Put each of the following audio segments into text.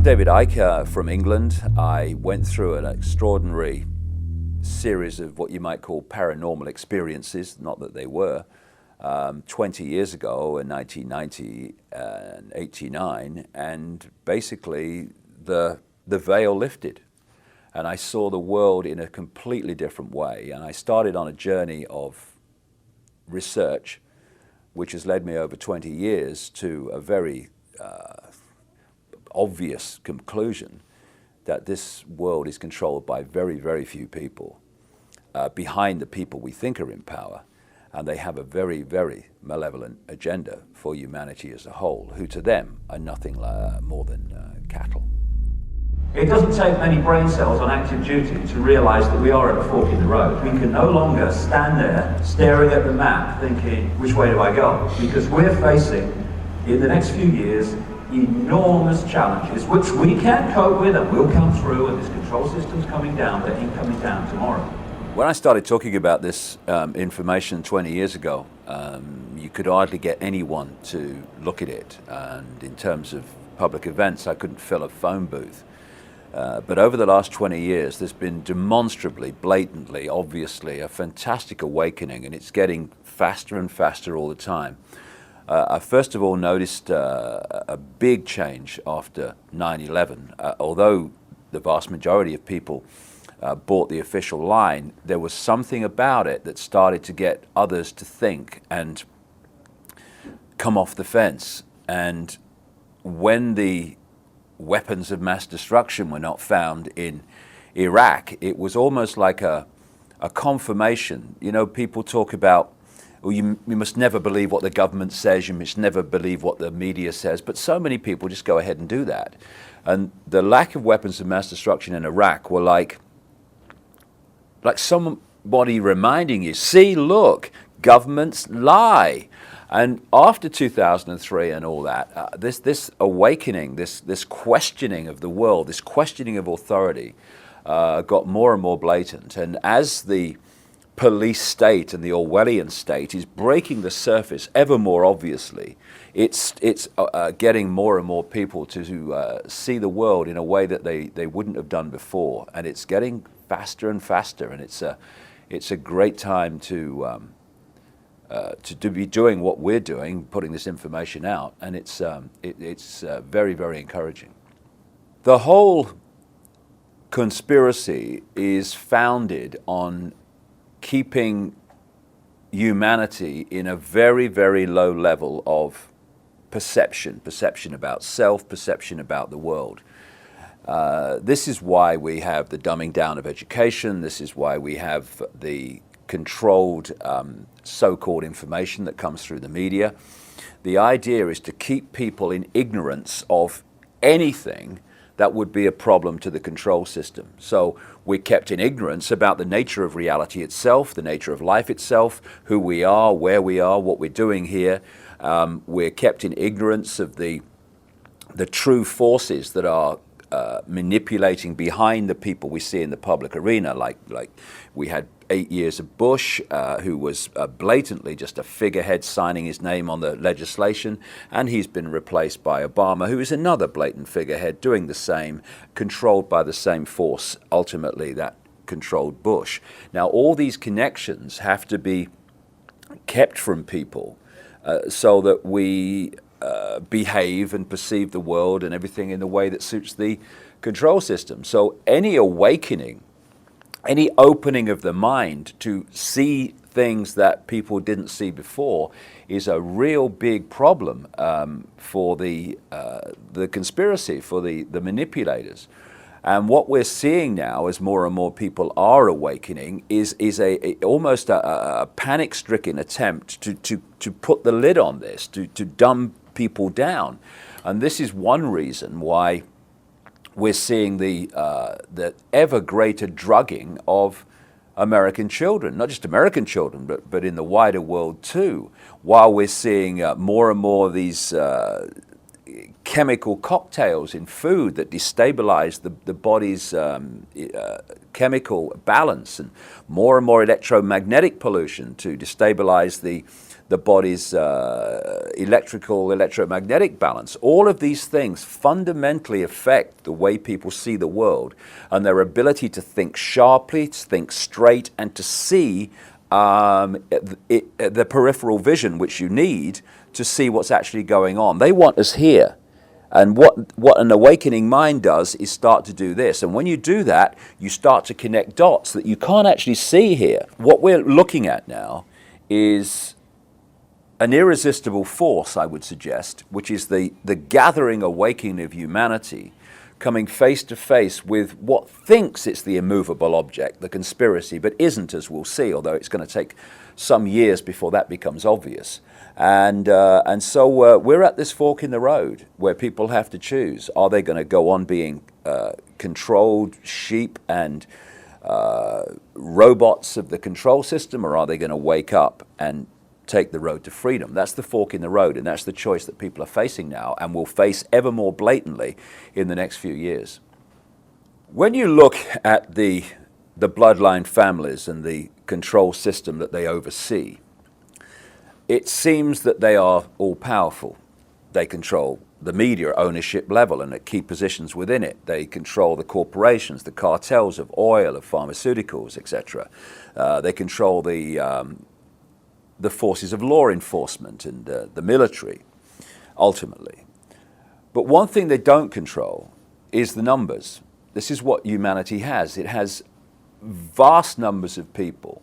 David Icke from England. I went through an extraordinary series of what you might call paranormal experiences, not that they were, 20 years ago in 1990 and 89, and basically the veil lifted. And I saw the world in a completely different way. And I started on a journey of research, which has led me over 20 years to a very obvious conclusion that this world is controlled by very, very few people behind the people we think are in power. And they have a very, very malevolent agenda for humanity as a whole, who to them are nothing more than cattle. It doesn't take many brain cells on active duty to realise that we are at a fork in the road. We can no longer stand there staring at the map thinking, which way do I go? Because we're facing, in the next few years, enormous challenges which we can cope with and will come through, and this control system's coming down, but it ain't coming down tomorrow. When I started talking about this information 20 years ago, you could hardly get anyone to look at it. And in terms of public events, I couldn't fill a phone booth. But over the last 20 years, there's been demonstrably, blatantly, obviously, a fantastic awakening, and it's getting faster and faster all the time. I first of all noticed a big change after 9/11. Although the vast majority of people bought the official line, there was something about it that started to get others to think and come off the fence. And when the weapons of mass destruction were not found in Iraq, it was almost like a confirmation. You know, people talk about, well, you must never believe what the government says, you must never believe what the media says, but so many people just go ahead and do that. And the lack of weapons of mass destruction in Iraq were like somebody reminding you, see, look, governments lie. And after 2003 and all that, this awakening, this questioning of the world, this questioning of authority got more and more blatant. And as the police state and the Orwellian state is breaking the surface ever more obviously, it's getting more and more people to see the world in a way that they wouldn't have done before. And it's getting faster and faster, and it's a great time to be doing what we're doing, putting this information out, and it's very, very encouraging. The whole conspiracy is founded on keeping humanity in a very, very low level of perception about self, perception about the world. This is why we have the dumbing down of education. This is why we have the controlled so-called information that comes through the media. The idea is to keep people in ignorance of anything that would be a problem to the control system. So we're kept in ignorance about the nature of reality itself, the nature of life itself, who we are, where we are, what we're doing here. We're kept in ignorance of the true forces that are manipulating behind the people we see in the public arena, like we had 8 years of Bush, who was blatantly just a figurehead signing his name on the legislation, and he's been replaced by Obama, who is another blatant figurehead doing the same, controlled by the same force, ultimately, that controlled Bush. Now, all these connections have to be kept from people so that we behave and perceive the world and everything in the way that suits the control system. So any awakening, any opening of the mind to see things that people didn't see before is a real big problem for the conspiracy, for the manipulators. And what we're seeing now, as more and more people are awakening, is almost a panic-stricken attempt to put the lid on this, to dumb people down. And this is one reason why we're seeing the ever greater drugging of American children, not just American children, but in the wider world too, while we're seeing more and more of these chemical cocktails in food that destabilize the body's chemical balance, and more electromagnetic pollution to destabilize the body's electromagnetic balance. All of these things fundamentally affect the way people see the world and their ability to think sharply, to think straight, and to see the peripheral vision which you need to see what's actually going on. They want us here. And what an awakening mind does is start to do this. And when you do that, you start to connect dots that you can't actually see here. What we're looking at now is an irresistible force, I would suggest, which is the gathering awakening of humanity coming face to face with what thinks it's the immovable object, the conspiracy, but isn't, as we'll see, although it's going to take some years before that becomes obvious. And so we're at this fork in the road where people have to choose. Are they going to go on being controlled sheep and robots of the control system, or are they going to wake up and take the road to freedom? That's the fork in the road, and that's the choice that people are facing now and will face ever more blatantly in the next few years. When you look at the bloodline families and the control system that they oversee, it seems that they are all powerful. They control the media ownership level and at key positions within it. They control the corporations, the cartels of oil, of pharmaceuticals, etc. They control the forces of law enforcement and the military, ultimately. But one thing they don't control is the numbers. This is what humanity has. It has vast numbers of people,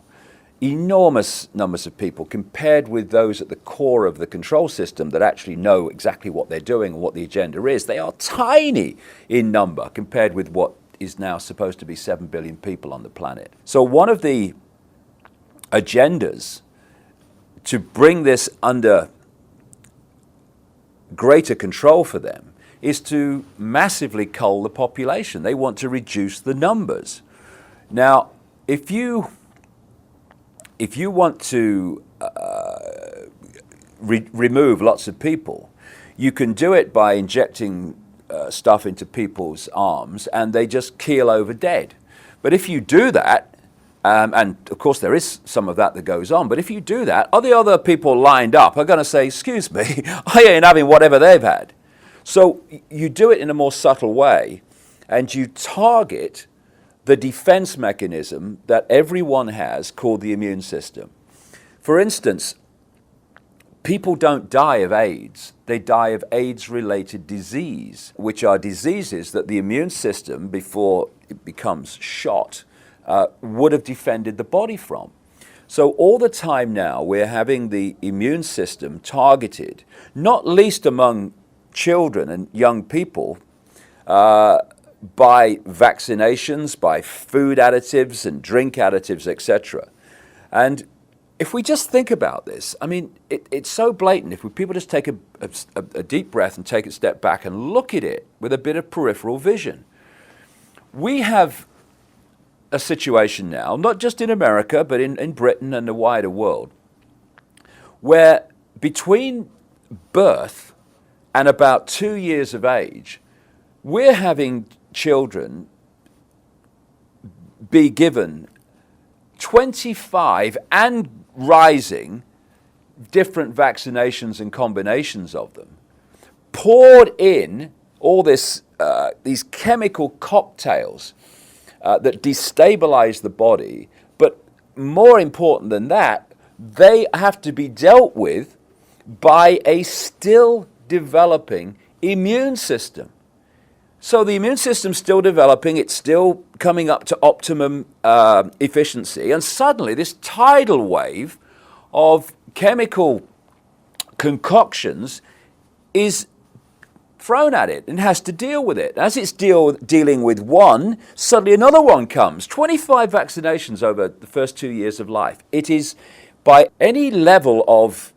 enormous numbers of people compared with those at the core of the control system that actually know exactly what they're doing and what the agenda is. They are tiny in number compared with what is now supposed to be 7 billion people on the planet. So one of the agendas to bring this under greater control for them is to massively cull the population. They want to reduce the numbers. Now, if you want to remove lots of people, you can do it by injecting stuff into people's arms and they just keel over dead. But if you do that, and of course there is some of that goes on, but if you do that, all the other people lined up are going to say, excuse me, I ain't having whatever they've had. So you do it in a more subtle way and you target the defense mechanism that everyone has called the immune system. For instance, people don't die of AIDS, they die of AIDS-related disease, which are diseases that the immune system, before it becomes shot, would have defended the body from. So all the time now we're having the immune system targeted, not least among children and young people, by vaccinations, by food additives and drink additives, etc. And if we just think about this, I mean, it's so blatant. If people just take a deep breath and take a step back and look at it with a bit of peripheral vision, we have a situation now, not just in America, but in Britain and the wider world, where between birth and about 2 years of age, we're having children be given 25 and rising different vaccinations and combinations of them, poured in all this, these chemical cocktails that destabilize the body, but more important than that, they have to be dealt with by a still developing immune system. So the immune system's still developing, it's still coming up to optimum efficiency, and suddenly this tidal wave of chemical concoctions is thrown at it and has to deal with it. As it's dealing with one, suddenly another one comes. 25 vaccinations over the first 2 years of life. It is, by any level of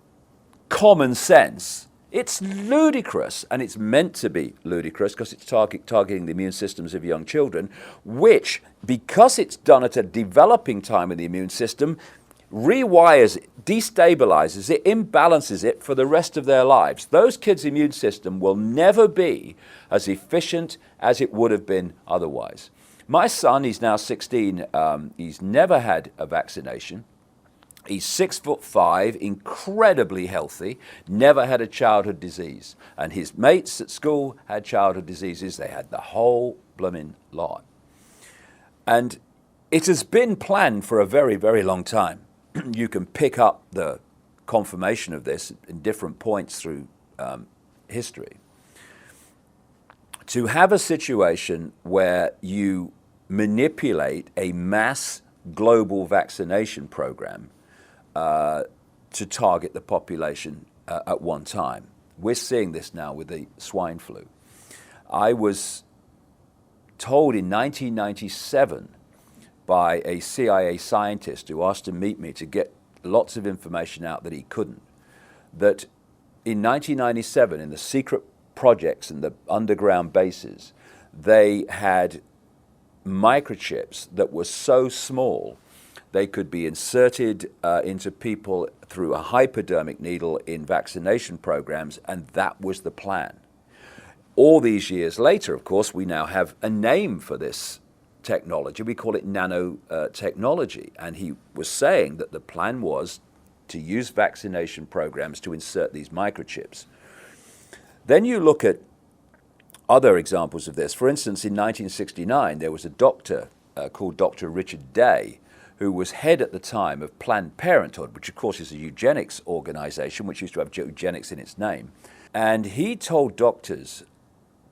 common sense, it's ludicrous, and it's meant to be ludicrous because it's targeting the immune systems of young children, which, because it's done at a developing time in the immune system, rewires it, destabilizes it, imbalances it for the rest of their lives. Those kids' immune system will never be as efficient as it would have been otherwise. My son, he's now 16, he's never had a vaccination. He's 6'5", incredibly healthy, never had a childhood disease. And his mates at school had childhood diseases. They had the whole blooming lot. And it has been planned for a very, very long time. You can pick up the confirmation of this in different points through history. To have a situation where you manipulate a mass global vaccination program to target the population at one time. We're seeing this now with the swine flu. I was told in 1997 by a CIA scientist who asked to meet me to get lots of information out that he couldn't, that in 1997 in the secret projects and the underground bases, they had microchips that were so small they could be inserted into people through a hypodermic needle in vaccination programs, and that was the plan. All these years later, of course, we now have a name for this technology. We call it nanotechnology. And he was saying that the plan was to use vaccination programs to insert these microchips. Then you look at other examples of this. For instance, in 1969, there was a doctor called Dr. Richard Day, who was head at the time of Planned Parenthood, which of course is a eugenics organization, which used to have eugenics in its name. And he told doctors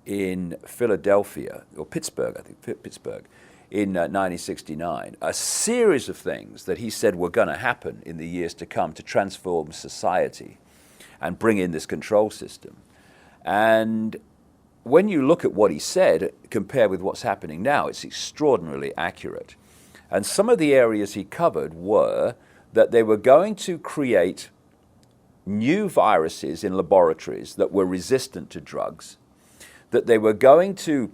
in Philadelphia, or Pittsburgh, I think, Pittsburgh, in 1969, a series of things that he said were going to happen in the years to come to transform society and bring in this control system. And when you look at what he said, compared with what's happening now, it's extraordinarily accurate. And some of the areas he covered were that they were going to create new viruses in laboratories that were resistant to drugs, that they were going to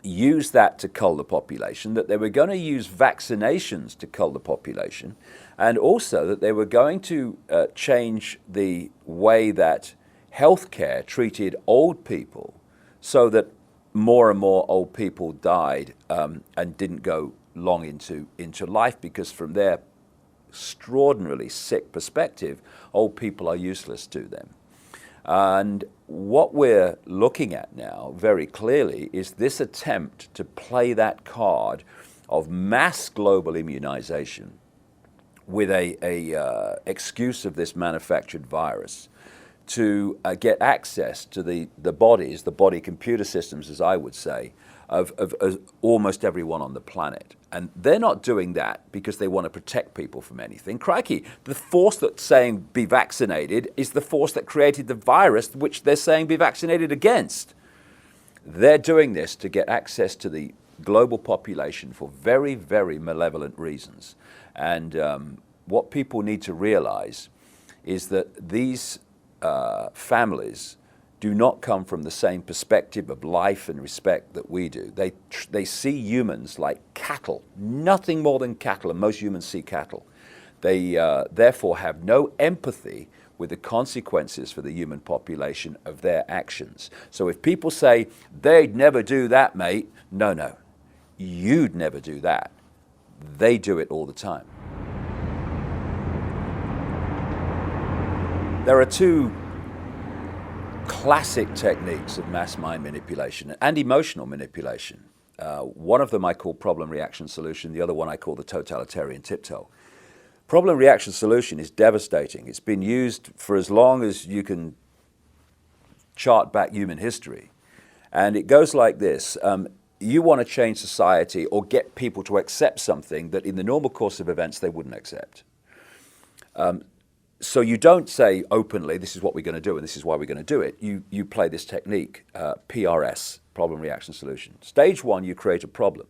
use that to cull the population, that they were going to use vaccinations to cull the population, and also that they were going to change the way that healthcare treated old people so that more and more old people died and didn't go long into life, because from their extraordinarily sick perspective, old people are useless to them. And what we're looking at now very clearly is this attempt to play that card of mass global immunization with a excuse of this manufactured virus to get access to the bodies, the body computer systems, as I would say, of almost everyone on the planet. And they're not doing that because they want to protect people from anything. Crikey, the force that's saying be vaccinated is the force that created the virus, which they're saying be vaccinated against. They're doing this to get access to the global population for very, very malevolent reasons. And what people need to realize is that these families do not come from the same perspective of life and respect that we do. They see humans like cattle, nothing more than cattle, and most humans see cattle. They therefore have no empathy with the consequences for the human population of their actions. So if people say, they'd never do that, mate, no, you'd never do that. They do it all the time. There are two classic techniques of mass mind manipulation and emotional manipulation. One of them I call problem reaction solution, the other one I call the totalitarian tiptoe. Problem reaction solution is devastating. It's been used for as long as you can chart back human history. And it goes like this. You want to change society or get people to accept something that in the normal course of events they wouldn't accept. So you don't say openly, this is what we're going to do and this is why we're going to do it. You play this technique, PRS, problem reaction solution. Stage one, you create a problem.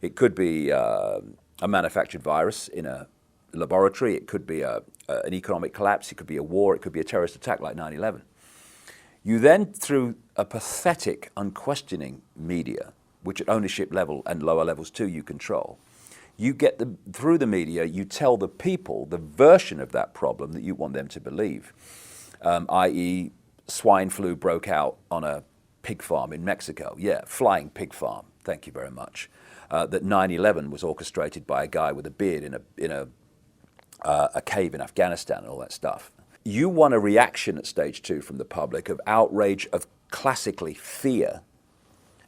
It could be a manufactured virus in a laboratory. It could be an economic collapse. It could be a war. It could be a terrorist attack like 9/11. You then, through a pathetic, unquestioning media, which at ownership level and lower levels too you control, you get through the media, you tell the people the version of that problem that you want them to believe, i.e. swine flu broke out on a pig farm in Mexico. Yeah, flying pig farm, thank you very much. That 9/11 was orchestrated by a guy with a beard in a cave in Afghanistan and all that stuff. You want a reaction at stage 2 from the public of outrage, of classically fear,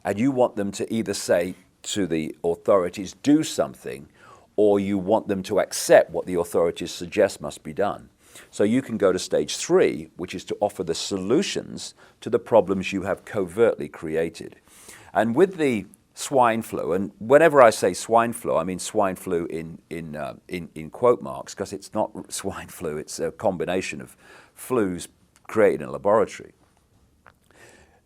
and you want them to either say to the authorities, do something, or you want them to accept what the authorities suggest must be done. So you can go to stage 3, which is to offer the solutions to the problems you have covertly created. And with the swine flu, and whenever I say swine flu, I mean swine flu in quote marks, because it's not swine flu, it's a combination of flus created in a laboratory.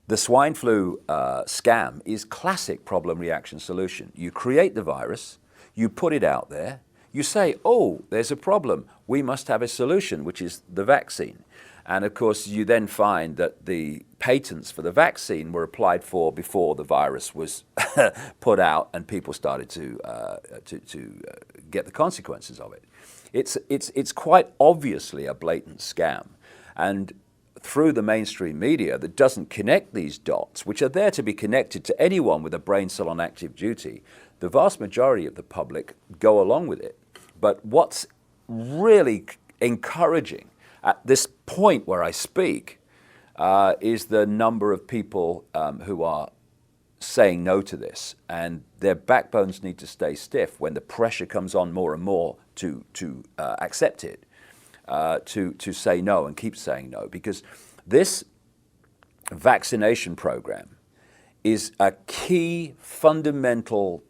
The swine flu scam is classic problem reaction solution. You create the virus, you put it out there, you say, oh, there's a problem, we must have a solution, which is the vaccine. And of course, you then find that the patents for the vaccine were applied for before the virus was put out and people started to get the consequences of it. It's quite obviously a blatant scam. And through the mainstream media that doesn't connect these dots, which are there to be connected to anyone with a brain cell on active duty, the vast majority of the public go along with it. But what's really encouraging at this point where I speak is the number of people who are saying no to this, and their backbones need to stay stiff when the pressure comes on more and more to accept it, to say no and keep saying no, because this vaccination program is a key fundamental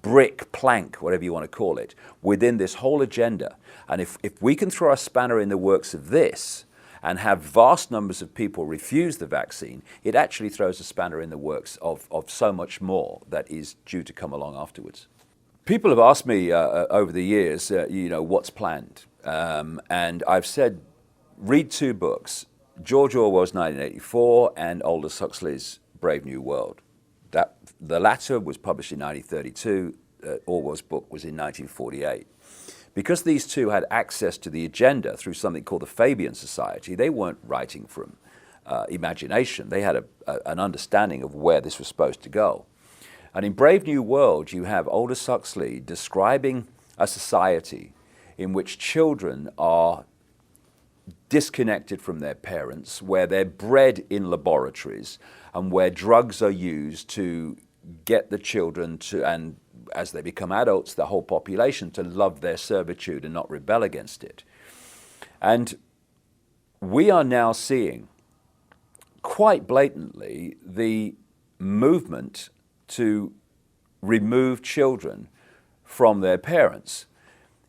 brick, plank, whatever you want to call it, within this whole agenda. And if we can throw a spanner in the works of this and have vast numbers of people refuse the vaccine, it actually throws a spanner in the works of so much more that is due to come along afterwards. People have asked me over the years, what's planned? And I've said, read 2 books, George Orwell's 1984 and Aldous Huxley's Brave New World. The latter was published in 1932, Orwell's book was in 1948. Because these two had access to the agenda through something called the Fabian Society, they weren't writing from imagination. They had an understanding of where this was supposed to go. And in Brave New World, you have Aldous Huxley describing a society in which children are disconnected from their parents, where they're bred in laboratories, and where drugs are used to get the children to, and as they become adults, the whole population, to love their servitude and not rebel against it. And we are now seeing quite blatantly the movement to remove children from their parents.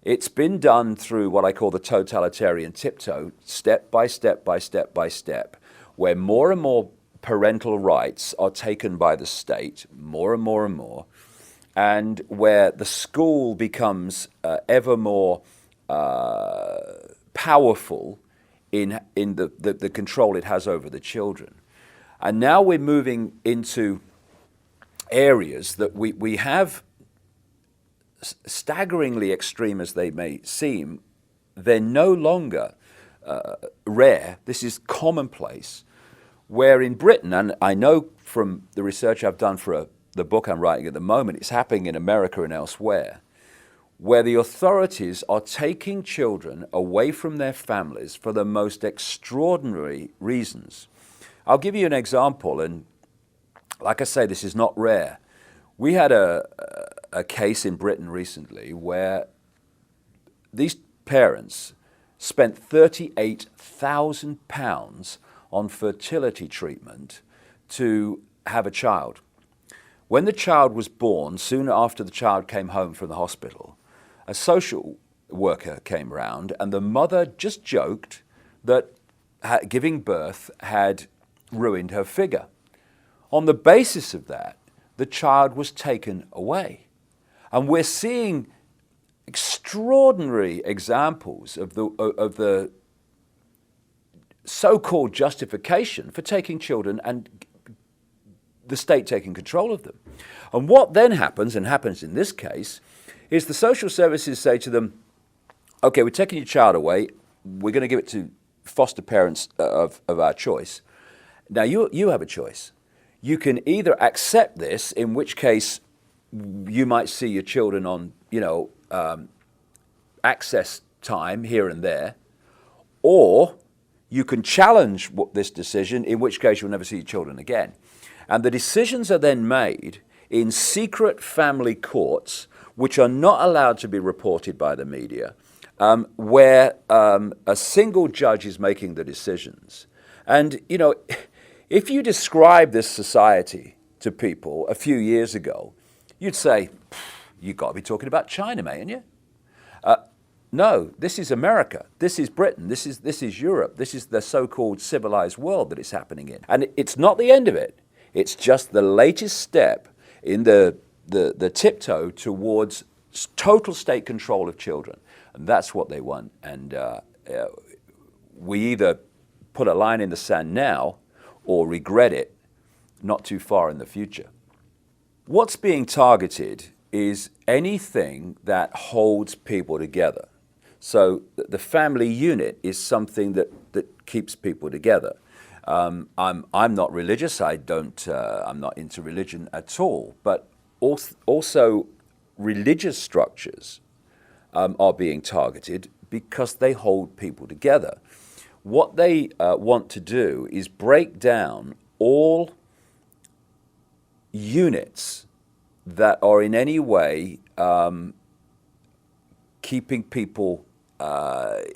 It's been done through what I call the totalitarian tiptoe, step by step by step by step, where more and more parental rights are taken by the state, more and more and more, and where the school becomes ever more powerful in the control it has over the children. And now we're moving into areas that we have, staggeringly extreme as they may seem, they're no longer rare. This is commonplace, where in Britain, and I know from the research I've done for the book I'm writing at the moment, it's happening in America and elsewhere, where the authorities are taking children away from their families for the most extraordinary reasons. I'll give you an example, and like I say, this is not rare. We had a case in Britain recently where these parents spent £38,000 on fertility treatment to have a child. When the child was born, soon after the child came home from the hospital, a social worker came round, and the mother just joked that giving birth had ruined her figure. On the basis of that, the child was taken away. And we're seeing extraordinary examples of the so-called justification for taking children and the state taking control of them. And what then happens, and happens in this case, is the social services say to them, okay, we're taking your child away, we're going to give it to foster parents of our choice. Now you have a choice. You can either accept this, in which case you might see your children on, access time here and there, or you can challenge this decision, in which case you'll never see your children again. And the decisions are then made in secret family courts, which are not allowed to be reported by the media, where a single judge is making the decisions. And, you know, if you describe this society to people a few years ago, you'd say, you've got to be talking about China, mate, ain't you? No, this is America, this is Britain, this is Europe, this is the so-called civilized world that it's happening in. And it's not the end of it, it's just the latest step in the tiptoe towards total state control of children. And that's what they want. And we either put a line in the sand now or regret it not too far in the future. What's being targeted is anything that holds people together. So the family unit is something that keeps people together. I'm not religious. I'm not into religion at all. But also religious structures are being targeted because they hold people together. What they want to do is break down all units that are in any way keeping people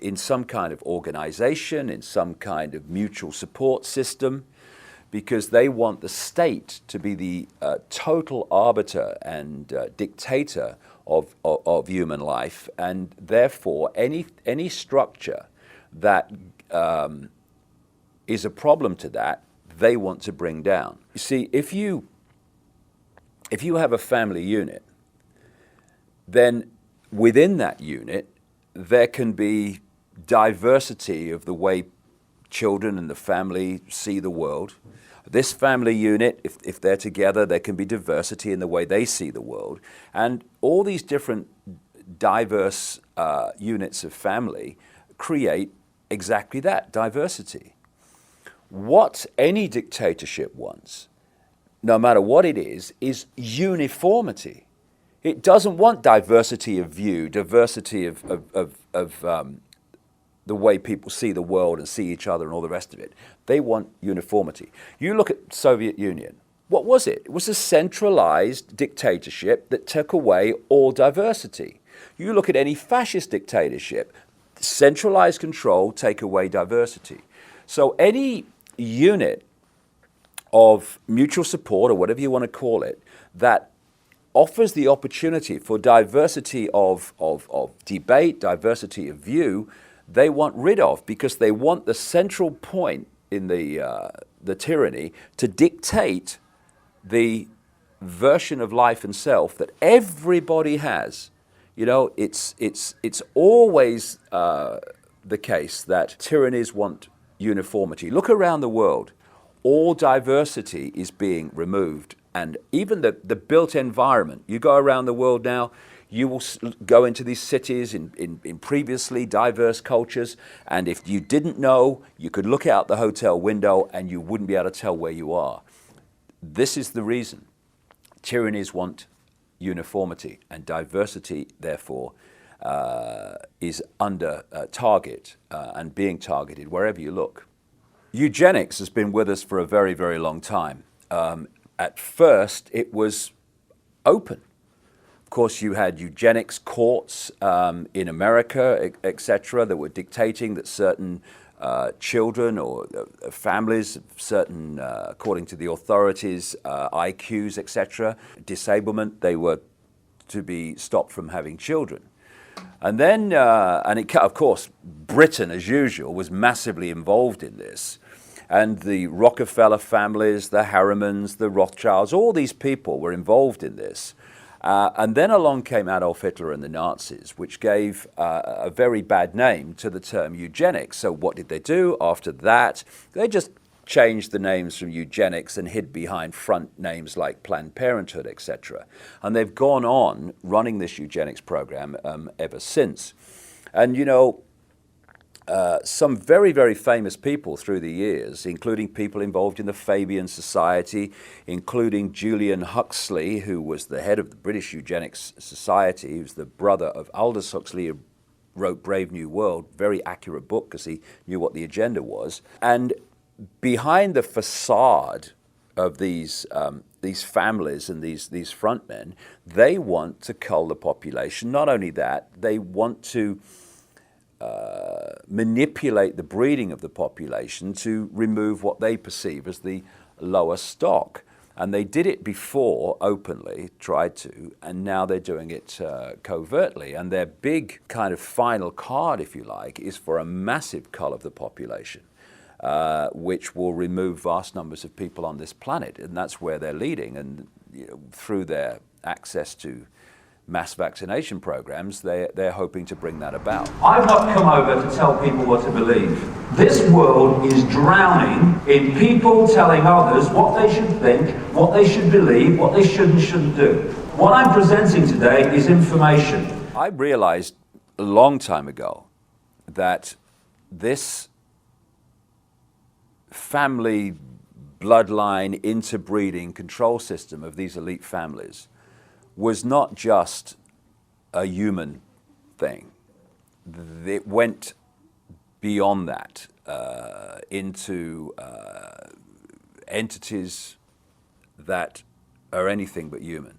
in some kind of organization, in some kind of mutual support system, because they want the state to be the total arbiter and dictator of human life, and therefore any structure that is a problem to that, they want to bring down. You see, if you have a family unit, then within that unit, there can be diversity of the way children and the family see the world. This family unit, if they're together, there can be diversity in the way they see the world. And all these different diverse units of family create exactly that, diversity. What any dictatorship wants, no matter what it is uniformity. It doesn't want diversity of view, diversity of the way people see the world and see each other and all the rest of it. They want uniformity. You look at Soviet Union. What was it? It was a centralized dictatorship that took away all diversity. You look at any fascist dictatorship, centralized control, take away diversity. So any unit of mutual support, or whatever you want to call it, that offers the opportunity for diversity of debate, diversity of view, they want rid of, because they want the central point in the tyranny to dictate the version of life and self that everybody has. You know, it's always the case that tyrannies want uniformity. Look around the world. All diversity is being removed. And even the built environment, you go around the world now, you will go into these cities in previously diverse cultures, and if you didn't know, you could look out the hotel window and you wouldn't be able to tell where you are. This is the reason. Tyrannies want uniformity, and diversity, therefore, is under target and being targeted wherever you look. Eugenics has been with us for a very, very long time. At first, it was open. Of course, you had eugenics courts in America, etc., that were dictating that certain children or families, certain, according to the authorities, IQs, etc., disablement, they were to be stopped from having children. And then, of course, Britain, as usual, was massively involved in this. And the Rockefeller families, the Harrimans, the Rothschilds, all these people were involved in this. And then along came Adolf Hitler and the Nazis, which gave a very bad name to the term eugenics. So what did they do after that? They just changed the names from eugenics and hid behind front names like Planned Parenthood, etc. And they've gone on running this eugenics program ever since. And, you know, some very, very famous people through the years, including people involved in the Fabian Society, including Julian Huxley, who was the head of the British Eugenics Society, who's the brother of Aldous Huxley, who wrote Brave New World, very accurate book because he knew what the agenda was. And behind the facade of these families and these front men, they want to cull the population. Not only that, they want to manipulate the breeding of the population to remove what they perceive as the lower stock. And they did it before openly, tried to, and now they're doing it covertly. And their big kind of final card, if you like, is for a massive cull of the population, which will remove vast numbers of people on this planet. And that's where they're leading. And through their access to mass vaccination programs, they're hoping to bring that about. I've not come over to tell people what to believe. This world is drowning in people telling others what they should think, what they should believe, what they should and shouldn't do. What I'm presenting today is information. I realized a long time ago that this family bloodline interbreeding control system of these elite families was not just a human thing. It went beyond that into entities that are anything but human.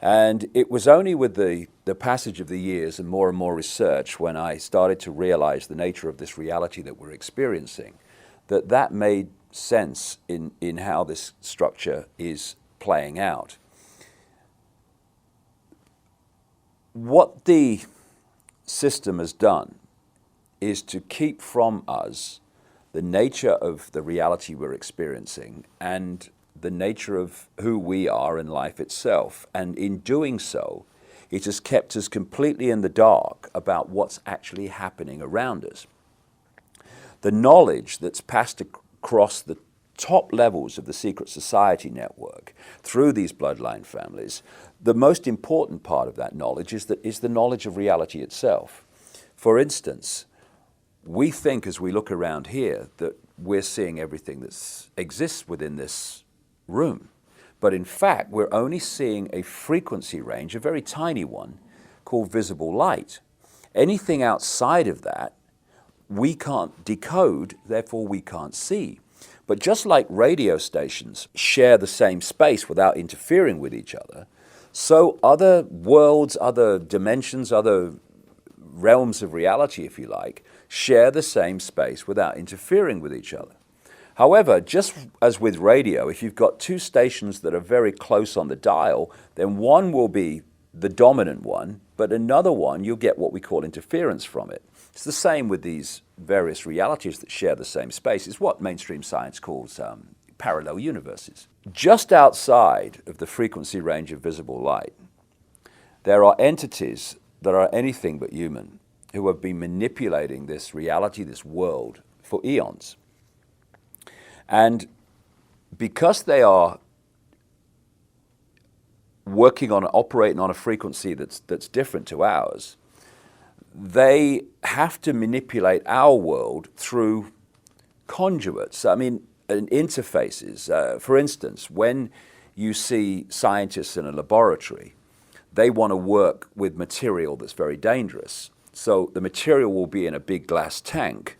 And it was only with the passage of the years and more research when I started to realize the nature of this reality that we're experiencing that made sense in how this structure is playing out. What the system has done is to keep from us the nature of the reality we're experiencing and the nature of who we are in life itself. And in doing so, it has kept us completely in the dark about what's actually happening around us. The knowledge that's passed across the top levels of the secret society network through these bloodline families, the most important part of that knowledge is the knowledge of reality itself. For instance, we think as we look around here that we're seeing everything that exists within this room. But in fact, we're only seeing a frequency range, a very tiny one, called visible light. Anything outside of that, we can't decode, therefore we can't see. But just like radio stations share the same space without interfering with each other, so other worlds, other dimensions, other realms of reality, if you like, share the same space without interfering with each other. However, just as with radio, if you've got two stations that are very close on the dial, then one will be the dominant one, but another one, you'll get what we call interference from it. It's the same with these various realities that share the same space. It's what mainstream science calls parallel universes. Just outside of the frequency range of visible light, there are entities that are anything but human who have been manipulating this reality, this world, for eons. And because they are operating on a frequency that's different to ours, they have to manipulate our world through conduits. I mean, interfaces. For instance, when you see scientists in a laboratory, they want to work with material that's very dangerous. So the material will be in a big glass tank,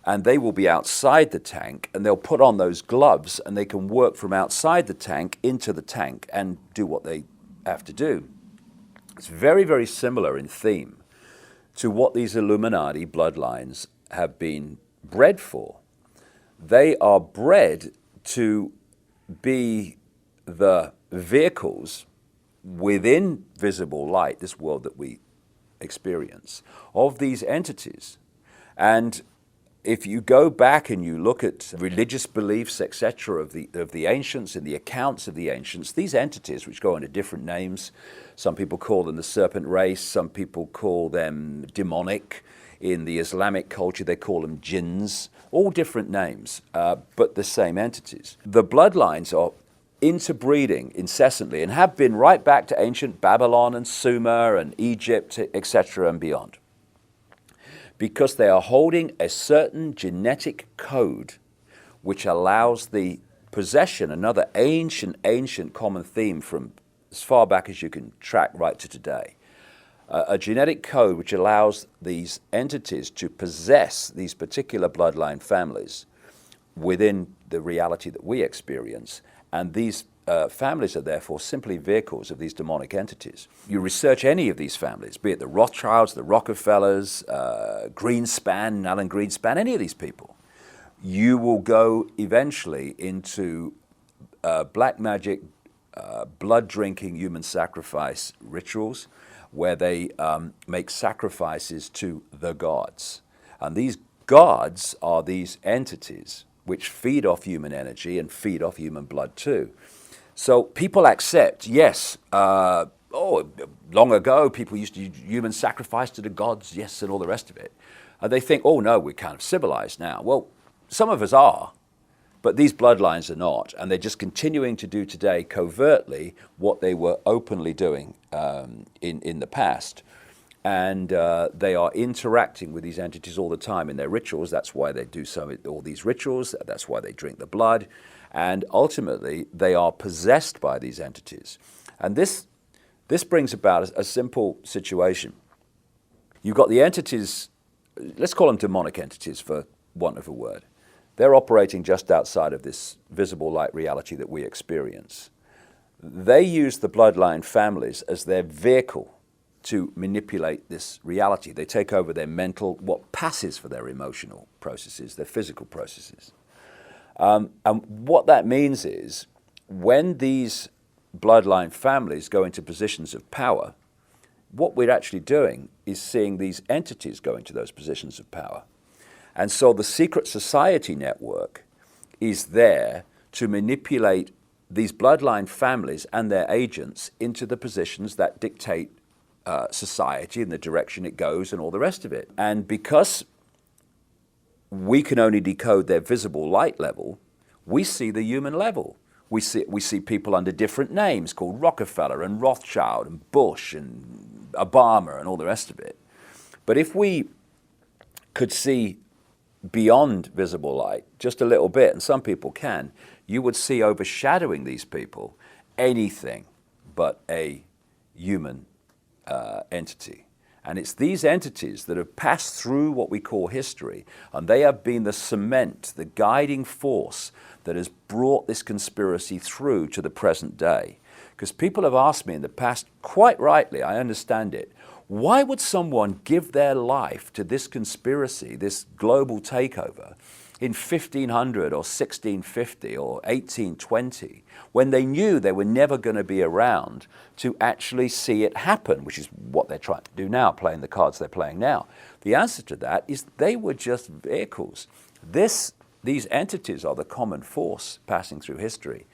and they will be outside the tank, and they'll put on those gloves, and they can work from outside the tank into the tank and do what they have to do. It's very, very similar in theme to what these Illuminati bloodlines have been bred for. They are bred to be the vehicles within visible light, this world that we experience, of these entities. And if you go back and you look at religious beliefs, etc., of the ancients and the accounts of the ancients, these entities, which go under different names, some people call them the serpent race, some people call them demonic. In the Islamic culture, they call them jinns, all different names, but the same entities. The bloodlines are interbreeding incessantly and have been right back to ancient Babylon and Sumer and Egypt, etc., and beyond, because they are holding a certain genetic code which allows the possession, another ancient common theme from as far back as you can track right to today, a genetic code which allows these entities to possess these particular bloodline families within the reality that we experience, and these families are therefore simply vehicles of these demonic entities. You research any of these families, be it the Rothschilds, the Rockefellers, Greenspan, Alan Greenspan, any of these people, you will go eventually into black magic, blood-drinking human sacrifice rituals where they make sacrifices to the gods. And these gods are these entities which feed off human energy and feed off human blood too. So people accept, yes, long ago people used to do human sacrifice to the gods, yes, and all the rest of it. And they think, oh no, we're kind of civilized now. Well, some of us are, but these bloodlines are not, and they're just continuing to do today covertly what they were openly doing in the past. And they are interacting with these entities all the time in their rituals. That's why they do all these rituals. That's why they drink the blood. And ultimately, they are possessed by these entities. And this brings about a simple situation. You've got the entities, let's call them demonic entities for want of a word. They're operating just outside of this visible light reality that we experience. They use the bloodline families as their vehicle to manipulate this reality. They take over their mental, what passes for their emotional processes, their physical processes. And what that means is when these bloodline families go into positions of power, what we're actually doing is seeing these entities go into those positions of power. And so the secret society network is there to manipulate these bloodline families and their agents into the positions that dictate society and the direction it goes and all the rest of it. And because we can only decode their visible light level, we see the human level. We see people under different names called Rockefeller and Rothschild and Bush and Obama and all the rest of it. But if we could see beyond visible light just a little bit, and some people can, you would see overshadowing these people anything but a human entity. And it's these entities that have passed through what we call history, and they have been the cement, the guiding force that has brought this conspiracy through to the present day. Because people have asked me in the past, quite rightly, I understand it, why would someone give their life to this conspiracy, this global takeover, in 1500 or 1650 or 1820, when they knew they were never going to be around to actually see it happen, which is what they're trying to do now, playing the cards they're playing now? The answer to that is they were just vehicles. These entities are the common force passing through history,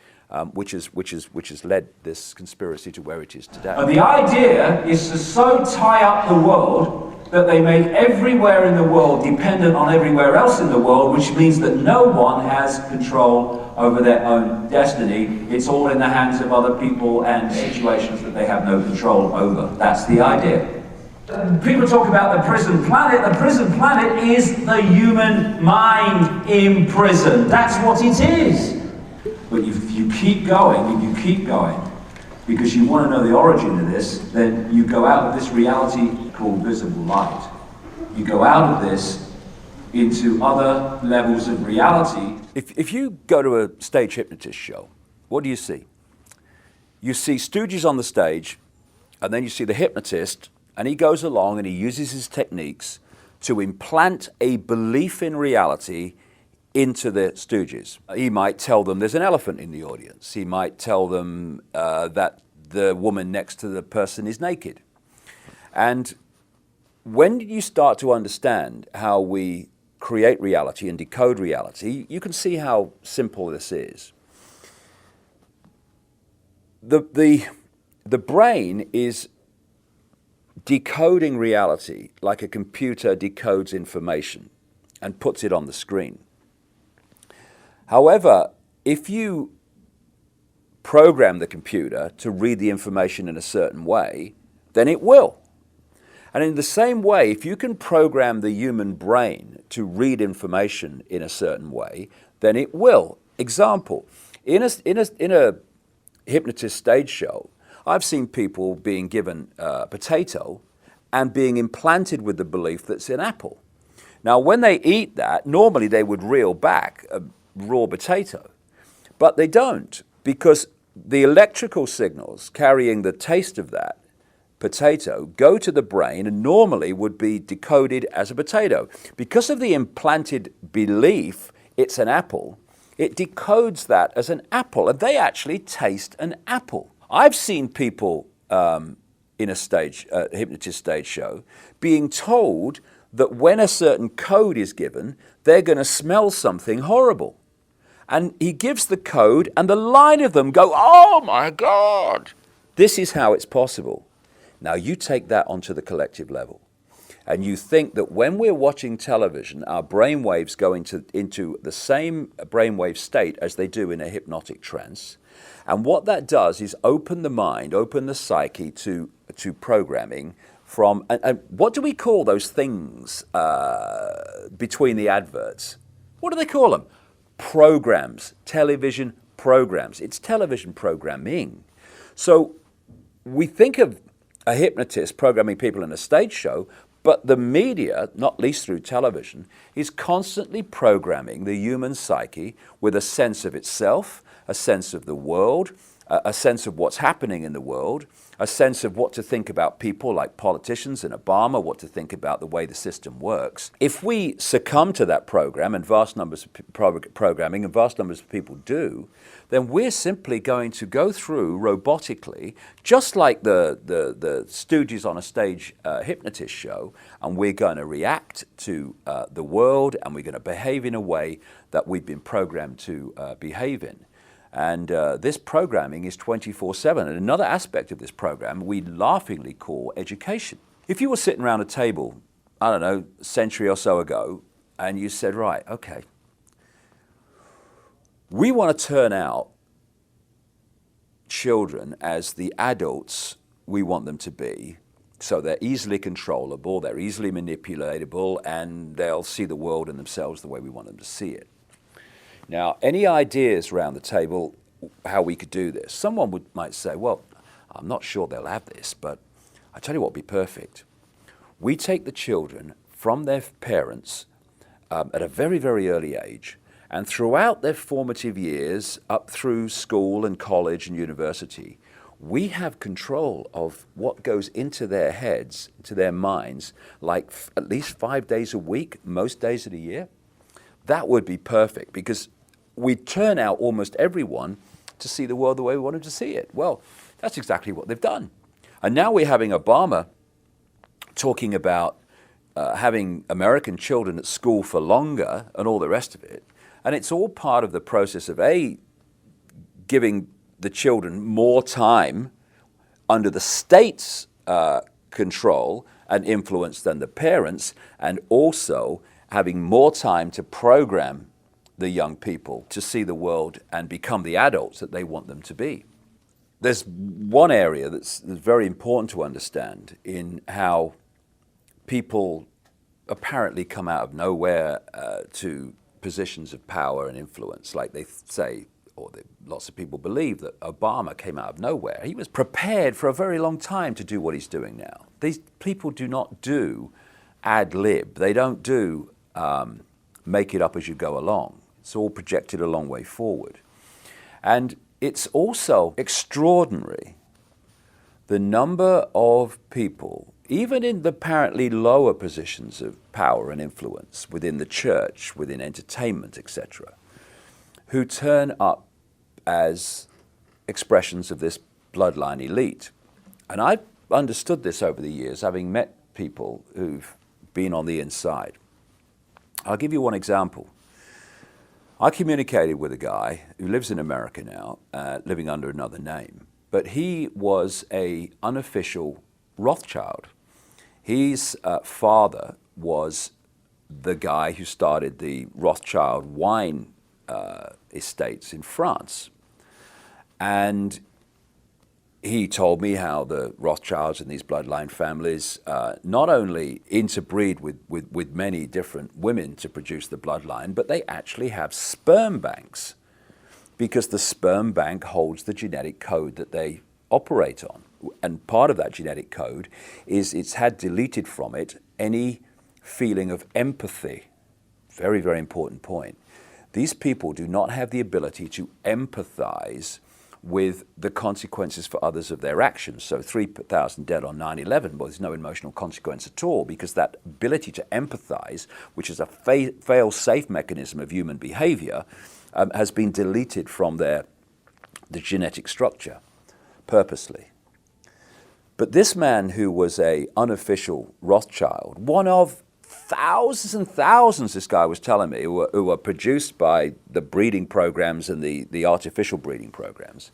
which has led this conspiracy to where it is today. And the idea is to so tie up the world that they make everywhere in the world dependent on everywhere else in the world, which means that no one has control over their own destiny. It's all in the hands of other people and situations that they have no control over. That's the idea. People talk about the prison planet. The prison planet is the human mind in prison. That's what it is. But if you keep going, because you want to know the origin of this, then you go out of this reality called visible light. You go out of this into other levels of reality. If you go to a stage hypnotist show, what do you see? You see stooges on the stage, and then you see the hypnotist, and he goes along and he uses his techniques to implant a belief in reality into the stooges. He might tell them there's an elephant in the audience. He might tell them that the woman next to the person is naked. And when you start to understand how we create reality and decode reality, you can see how simple this is. The brain is decoding reality like a computer decodes information and puts it on the screen. However, if you program the computer to read the information in a certain way, then it will. And in the same way, if you can program the human brain to read information in a certain way, then it will. Example, in a hypnotist stage show, I've seen people being given a potato, and being implanted with the belief that it's an apple. Now, when they eat that, normally they would reel back a raw potato, but they don't, because the electrical signals carrying the taste of that potato go to the brain and normally would be decoded as a potato. Because of the implanted belief it's an apple, it decodes that as an apple, and they actually taste an apple. I've seen people in a hypnotist stage show being told that when a certain code is given, they're going to smell something horrible. And he gives the code, and the line of them go, "Oh my God!" This is how it's possible. Now you take that onto the collective level, and you think that when we're watching television, our brain waves go into the same brainwave state as they do in a hypnotic trance. And what that does is open the mind, open the psyche to programming from, and what do we call those things between the adverts? What do they call them? Programs, television programs. It's television programming. So we think of a hypnotist programming people in a stage show, but the media, not least through television, is constantly programming the human psyche with a sense of itself, a sense of the world, a sense of what's happening in the world, a sense of what to think about people like politicians and Obama, what to think about the way the system works. If we succumb to that program, and vast numbers of programming, and vast numbers of people do, then we're simply going to go through robotically, just like the stooges on a stage hypnotist show, and we're going to react to the world, and we're going to behave in a way that we've been programmed to behave in. And this programming is 24/7. And another aspect of this program we laughingly call education. If you were sitting around a table, I don't know, a century or so ago, and you said, right, okay, we want to turn out children as the adults we want them to be, so they're easily controllable, they're easily manipulatable, and they'll see the world and themselves the way we want them to see it. Now, any ideas around the table how we could do this? Someone might say, well, I'm not sure they'll have this, but I tell you what would be perfect. We take the children from their parents at a very, very early age, and throughout their formative years, up through school and college and university, we have control of what goes into their heads, into their minds, like at least 5 days a week, most days of the year. That would be perfect, because we turn out almost everyone to see the world the way we want them to see it. Well, that's exactly what they've done. And now we're having Obama talking about having American children at school for longer and all the rest of it. And it's all part of the process of giving the children more time under the state's control and influence than the parents, and also having more time to program the young people to see the world and become the adults that they want them to be. There's one area that's very important to understand in how people apparently come out of nowhere to positions of power and influence. Like they say, or lots of people believe, that Obama came out of nowhere. He was prepared for a very long time to do what he's doing now. These people do not do ad lib. They don't do make it up as you go along. It's all projected a long way forward. And it's also extraordinary the number of people, even in the apparently lower positions of power and influence within the church, within entertainment, etc., who turn up as expressions of this bloodline elite. And I've understood this over the years, having met people who've been on the inside. I'll give you one example. I communicated with a guy who lives in America now, living under another name, but he was an unofficial Rothschild. His father was the guy who started the Rothschild wine estates in France. And he told me how the Rothschilds and these bloodline families not only interbreed with many different women to produce the bloodline, but they actually have sperm banks, because the sperm bank holds the genetic code that they operate on. And part of that genetic code is it's had deleted from it any feeling of empathy. Very, very important point. These people do not have the ability to empathize with the consequences for others of their actions. So 3,000 dead on 9/11, well, there's no emotional consequence at all, because that ability to empathize, which is a fail-safe mechanism of human behavior, has been deleted from the genetic structure, purposely. But this man, who was an unofficial Rothschild, one of thousands and thousands, this guy was telling me, who were produced by the breeding programs and the artificial breeding programs,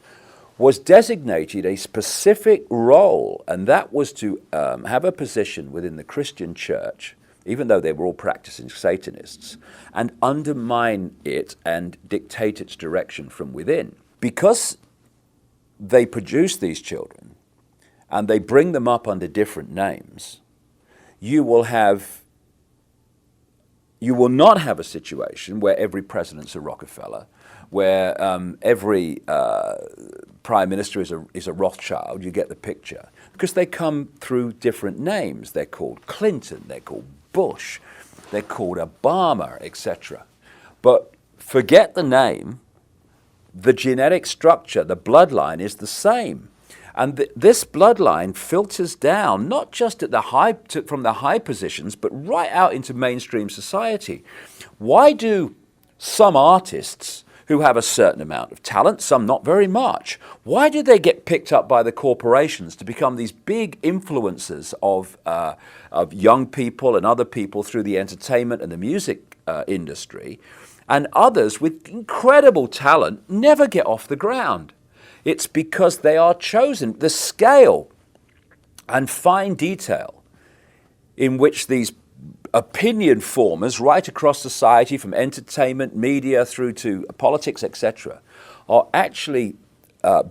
was designated a specific role, and that was to have a position within the Christian church, even though they were all practicing Satanists, and undermine it and dictate its direction from within. Because they produce these children and they bring them up under different names, you will not have a situation where every president's a Rockefeller, where every prime minister is a Rothschild. You get the picture. Because they come through different names. They're called Clinton, they're called Bush, they're called Obama, etc. But forget the name, the genetic structure, the bloodline is the same. And this bloodline filters down, not just at from the high positions, but right out into mainstream society. Why do some artists who have a certain amount of talent, some not very much, why do they get picked up by the corporations to become these big influencers of young people and other people through the entertainment and the music industry, and others with incredible talent never get off the ground? It's because they are chosen. The scale and fine detail in which these opinion formers right across society, from entertainment, media, through to politics, etc., are actually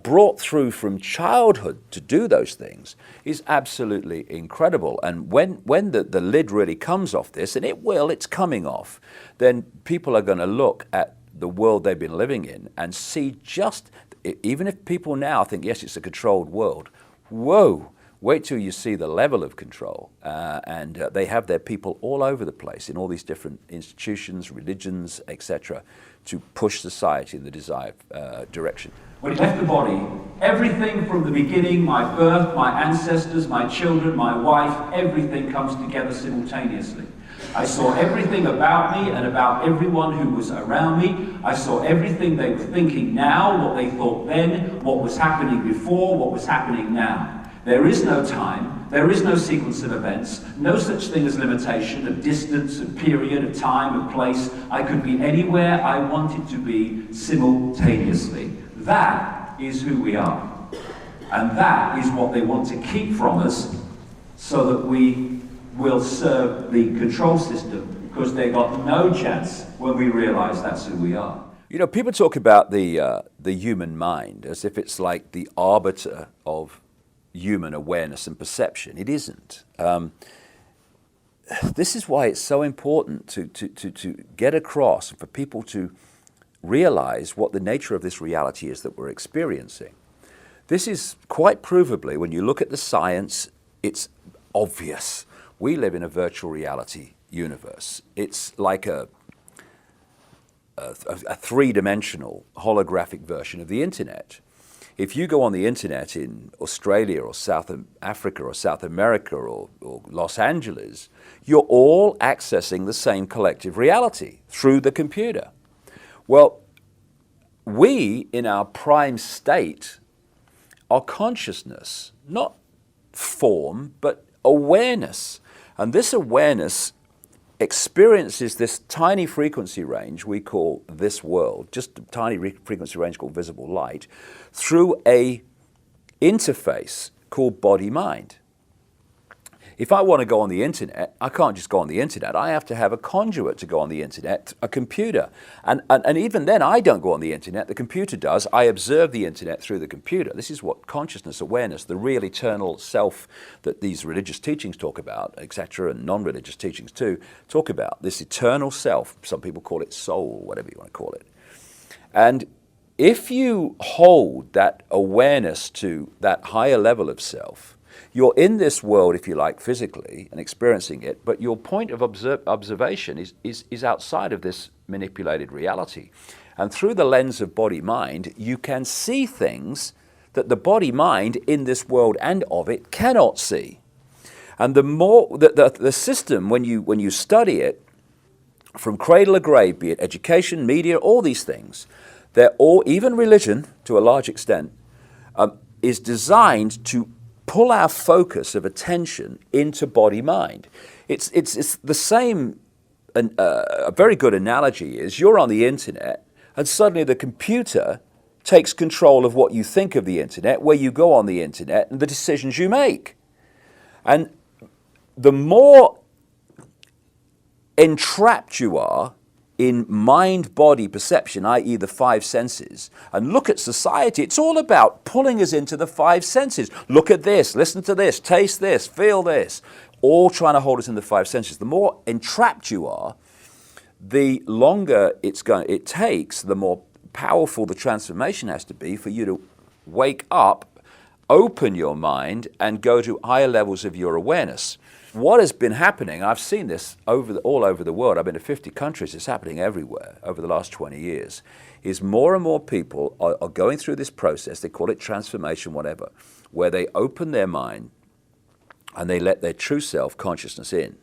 brought through from childhood to do those things is absolutely incredible. And when the lid really comes off this, and it's coming off, then people are going to look at the world they've been living in and see just... Even if people now think, yes, it's a controlled world, whoa, wait till you see the level of control. And they have their people all over the place in all these different institutions, religions, etc., to push society in the desired direction. When he left the body, everything from the beginning, my birth, my ancestors, my children, my wife, everything comes together simultaneously. I saw everything about me and about everyone who was around me. I saw everything they were thinking now, what they thought then, what was happening before, what was happening now. There is no time, there is no sequence of events, no such thing as limitation of distance, of period, of time, of place. I could be anywhere I wanted to be simultaneously. That is who we are. And that is what they want to keep from us, so that we will serve the control system, because they got no chance when we realize that's who we are. You know, people talk about the human mind as if it's like the arbiter of human awareness and perception. It isn't. This is why it's so important to get across, and for people to realize what the nature of this reality is that we're experiencing. This is quite provably, when you look at the science, it's obvious. We live in a virtual reality universe. It's like a three-dimensional holographic version of the internet. If you go on the internet in Australia or South Africa or South America or Los Angeles, you're all accessing the same collective reality through the computer. Well, we, in our prime state, are consciousness, not form, but awareness. And this awareness experiences this tiny frequency range we call this world, just a tiny frequency range called visible light, through a interface called body-mind. If I want to go on the internet, I can't just go on the internet. I have to have a conduit to go on the internet, a computer. And even then, I don't go on the internet. The computer does. I observe the internet through the computer. This is what consciousness, awareness, the real eternal self that these religious teachings talk about, etc., and non-religious teachings too, talk about. This eternal self, some people call it soul, whatever you want to call it. And if you hold that awareness to that higher level of self, you're in this world, if you like, physically and experiencing it, but your point of observation is outside of this manipulated reality. And through the lens of body-mind, you can see things that the body-mind in this world and of it cannot see. And the more the system, when you study it, from cradle to grave, be it education, media, all these things, they're all, even religion to a large extent, is designed to pull our focus of attention into body-mind. It's the same. A very good analogy is you're on the internet, and suddenly the computer takes control of what you think of the internet, where you go on the internet, and the decisions you make. And the more entrapped you are in mind-body perception, i.e. the five senses, and look at society, it's all about pulling us into the five senses. Look at this, listen to this, taste this, feel this, all trying to hold us in the five senses. The more entrapped you are, the longer it takes, the more powerful the transformation has to be for you to wake up, open your mind, and go to higher levels of your awareness. What has been happening, I've seen this all over the world, I've been to 50 countries, it's happening everywhere over the last 20 years, is more and more people are going through this process, they call it transformation, whatever, where they open their mind and they let their true self consciousness in.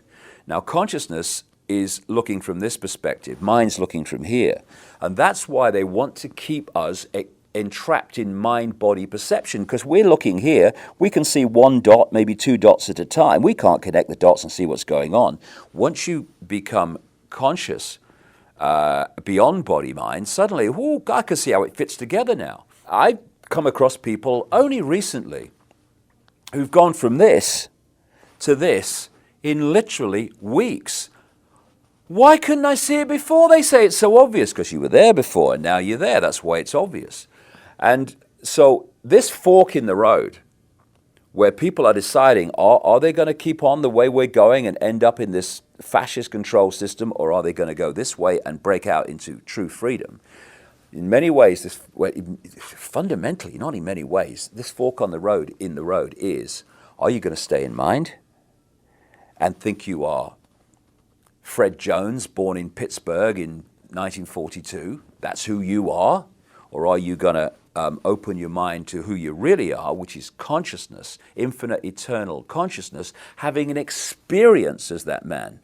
Now consciousness is looking from this perspective, mind's looking from here, and that's why they want to keep us entrapped in mind-body perception, because we're looking here, we can see one dot, maybe two dots at a time. We can't connect the dots and see what's going on. Once you become conscious beyond body-mind, suddenly, oh, I can see how it fits together now. I've come across people only recently who've gone from this to this in literally weeks. Why couldn't I see it before? They say it's so obvious, because you were there before and now you're there. That's why it's obvious. And so this fork in the road, where people are deciding, are they going to keep on the way we're going and end up in this fascist control system, or are they going to go this way and break out into true freedom? In many ways, fundamentally, not in many ways, this fork in the road is, are you going to stay in mind and think you are Fred Jones, born in Pittsburgh in 1942, that's who you are? Or are you going to open your mind to who you really are, which is consciousness, infinite, eternal consciousness, having an experience as that man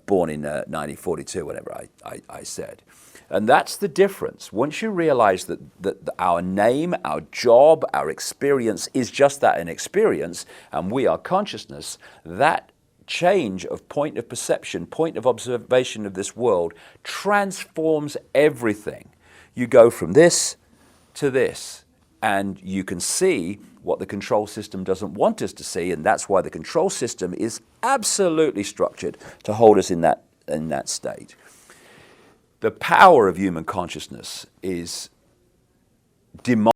born in 1942, whatever I said. And that's the difference. Once you realize that our name, our job, our experience is just that, an experience, and we are consciousness, that change of point of perception, point of observation of this world transforms everything. You go from this to this, and you can see what the control system doesn't want us to see, and that's why the control system is absolutely structured to hold us in that state. The power of human consciousness is demanding